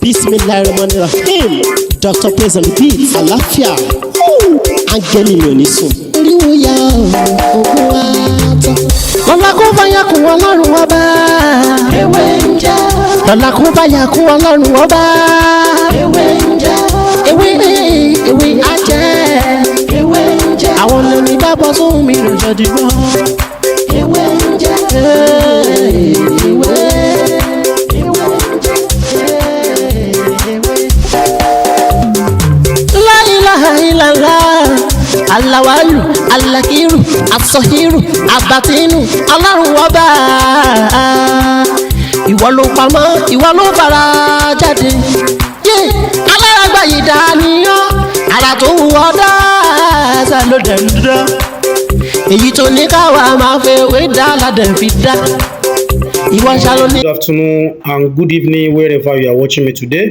Bismillahirrahmanirrahim. Dr. Praise on the beat. Àlàáfíà. Áńgẹ́lì mi ò ní sùn. Oríwo ya ògùn wa tán. Lọ́la kó bá yà kún Ọlọ́run ọba. Ewé ń jẹ́. Lọ́la kó bá yà kún Ọlọ́run ọba. Ewé ń jẹ́. Ewé ajẹ́. Ewé ń jẹ́. Àwọn olórí bá bọ́ sóhun mi lọ́jọ́ dìbò. Ewé ń jẹ́. Ewé. Alawalu, alakiru, asọhiru, abatinu, Ọlọ́run ọba. Ìwọ ló pamọ́, ìwọ ló fara jáde. Alárágbá yìí dániyàn, ara tó wù ọ́ dáadáa ló dẹ̀ ń dá. Èyí tó ní káwa máa fẹ́ wé dá ládẹ̀ fi dá. Ìwọ ṣàlọ́ ní. Good afternoon and good evening wherever you are watching me today.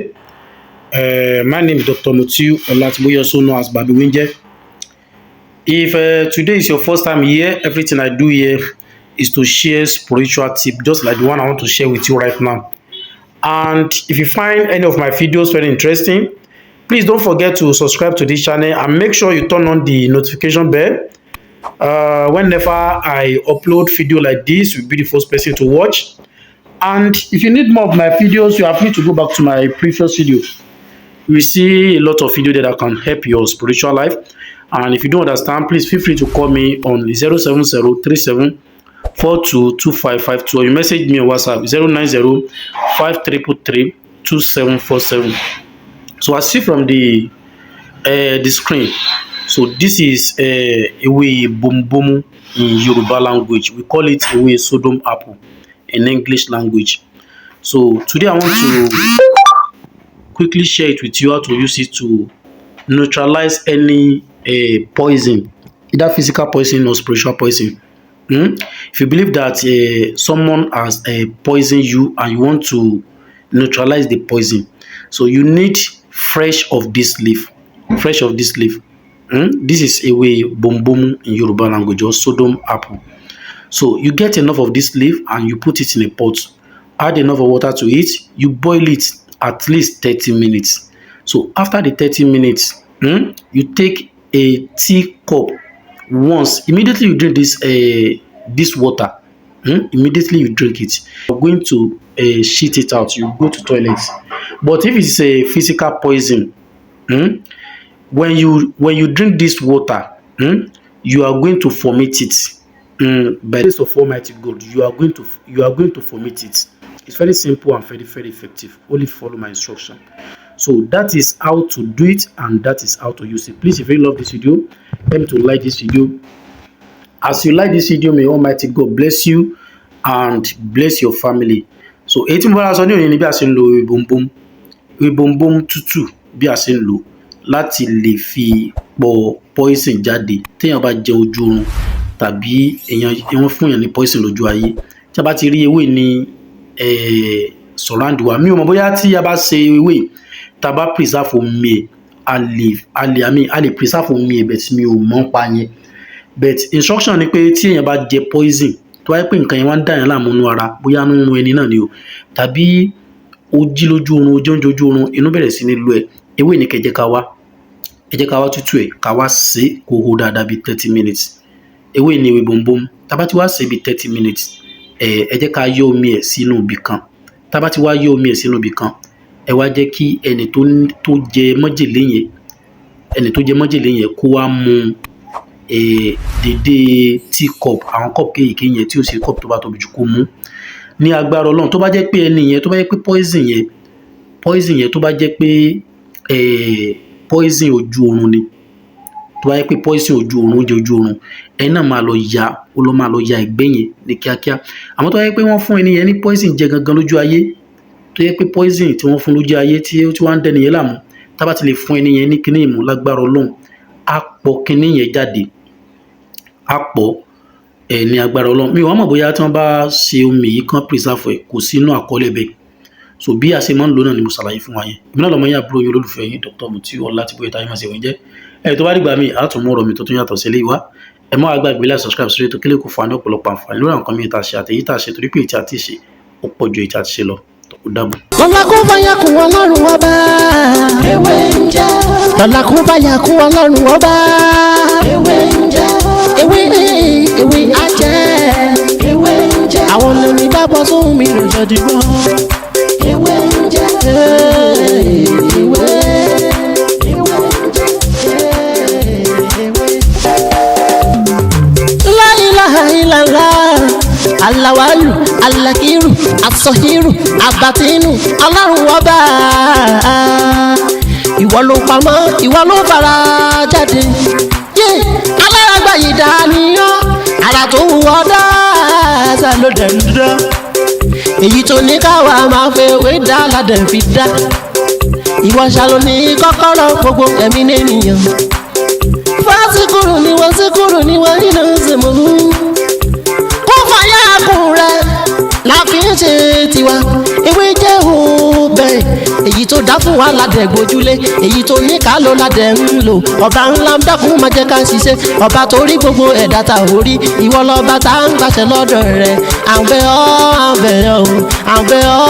My name is Dr. Mutiu Olatiboye, also known as Babi Winje. If today is your first time here, everything I do here is to share spiritual tip, just like the one I want to share with you right now. And if you find any of my videos very interesting, please don't forget to subscribe to this channel and make sure you turn on the notification bell. Whenever I upload video like this, you'll be the first person to watch. And if you need more of my videos, you are free to go back to my previous video. You see a lot of video that can help your spiritual life. And if you don't understand, please feel free to call me on 07037422552, or you message me on WhatsApp 09053332747. So I see from the screen. So this is Ewe Bombomu in Yoruba language. We call it Ewe Sodom apple in English language. So today I want to quickly share it with you how to use it to neutralize any poison, either physical poison or spiritual poison. If you believe that someone has poisoned you and you want to neutralize the poison, so you need fresh of this leaf. Fresh of this leaf. This is Ewe Bombomu in Yoruba language, or Sodom apple. So you get enough of this leaf and you put it in a pot. Add enough of water to it. You boil it at least 30 minutes. So after the 30 minutes, you take a tea cup once. Immediately you drink this water. Immediately you drink it. You're going to shit it out. You go to toilet. But if it's a physical poison, when you drink this water, you are going to vomit it. By the grace of Almighty God, you are going to vomit it. It's very simple and very, very effective. Only follow my instruction. So that is how to do it, and that is how to use it. Please, if you love this video, help me to like this video. As you like this video, may Almighty God bless you and bless your family. So 18 dollars on you ni bí a ṣe ń lo ìbòmbòm tútù bí a ṣe ń lò láti lè fi pọ̀ poison jáde téèyàn bá jẹ ojú oorun tàbí èèyàn fún èèyàn ní poison lójú ayé. Tí a bá ti rí ewé ní surround wa, mi ò mọ̀ bóyá tí a bá ṣe ewé tá bá preserve omi a lè preserve omi but mi ò mọ̀ pa yẹn. But instruction ni pé tí èèyàn bá jẹ poison tó wáyé pé nǹkan yẹn wá ń dà yẹn láàmú nínú ara, bóyá nínú ẹni náà ni o, tàbí ó jí lójú oorun, ó jẹ oúnjẹ ojú oorun, inú bẹ̀rẹ̀ sí ní lọ ẹ̀, ewé ní kẹ́ jẹ́ ká wá tútù ẹ̀ ká wá sè kó hó dáadáa bí 30 minutes. Ewé ní Ewe Bombomu, tá bá ti wá sè bí 30 minutes, ẹ jẹ́ ká yọ omi ẹ̀ sínú ibì kan. Tá bá ti wá yọ omi ẹ̀ sínú ibì kan, ẹ wá jẹ́ kí ẹni tó jẹ májèlé yẹn kó wá mu dédé tea cup, àwọn cup kéèké yẹn tí ó ṣe cup tó bá tóbi jù kó mú. Ní agbára Ọlọ́run, tó bá jẹ́ pé ẹni yẹn tó bá jẹ́ pé poison yẹn tó bá jẹ́ pé poison ojú oorun ni, tó bá jẹ́ pé poison ojú oorun, ẹni náà máa lọ ya ẹ̀gbẹ́ yẹn ní kíákíá. Àmọ́ tó bá jẹ́ pé wọ́n fún ẹni yẹn ní poison jẹ gangan lójú ayé, tó jẹ́ pé poison tí wọ́n fún lójú ayé tí wọ́n ń dẹni yẹn láàmú, tá bá ti lè fún ẹni yẹn ní kíní ìmú lágbára Ọlọ́run, á pọ̀ kíní yẹn jáde, á pọ̀ ní agbára Ọlọ́run. Mi ò mọ̀ bóyá tí wọ́n bá ṣe omi yìí kan preserve ẹ̀, kò sí inú àkọọ́lẹ̀ bẹ́ẹ̀. So bí a ṣe máa ń lò náà ni mo ṣàlàyé fún wa yẹn. Èmi náà lọ́mọ yín àbúrò yín olólùfẹ́ yín Dr. Mutiu Olatiboye táyé máa ṣe wọ́n jẹ́. Tó bá dìgbà míì, á tún mú ọ̀rọ̀ mi tó tún yàtọ̀ sí eléyìí wá. Ẹ má wá gbàgbé láti subscribe sórí ètò kílé kò fún wa ní ọ̀pọ̀lọpọ̀ àǹfààní lórí àwọn nǹkan mìíràn tá a ṣe àtèyí tá a ṣe, torí pé èyí tí a ti ṣe ó pọ̀ ju èyí tí a ti ṣe lọ. Ó dàbọ̀. lọ́la kó bá yà kún ọlọ́run ọba. ewé ń jẹ́. lọ́la kó bá yà kún ọlọ́run ọba. ewé ń jẹ́. ewé ajẹ́. ewé ń jẹ́. àwọn lómi bá bọ́ sóhun mi lọ́jọ́ dìbò. ewé ń jẹ́. ewé. La ilaha illallah. Alawalu, alakiru, asọhiru, abatinu, Ọlọ́run ọba. Ìwọ ló pamọ́, ìwọ ló fara jáde. Alárágbá yìí dániyàn, ara tó wù ọ́ dáadáa ló dẹ̀ ń dán. Èyí tó ní káwa máa fẹ́ wé dá ládẹ̀ fi dá. Ìwọ ṣàlò ní kọ́kọ́rọ́ gbogbo ẹ̀mí nìyẹn. Fásikúrò ni wọ́n síkúrò ni wọ́n nínú ìsìnkú. Láfi ń ṣe tiwa ewé jẹ́ òbẹ̀ èyí tó dá fún wa ládẹ̀ gbójúlé èyí tó ní ká ló ládẹ̀ ń lò ọba ńlá ń dákun máa jẹ́ ká ṣiṣẹ́ ọba tó rí gbogbo ẹ̀dá ta ò rí ìwọ lọ́ba tá ń gbàṣẹ lọ́dọ̀ rẹ̀ à ń bẹ̀ ọ́ à ń bẹ̀ ọ́ à ń bẹ̀ ọ́.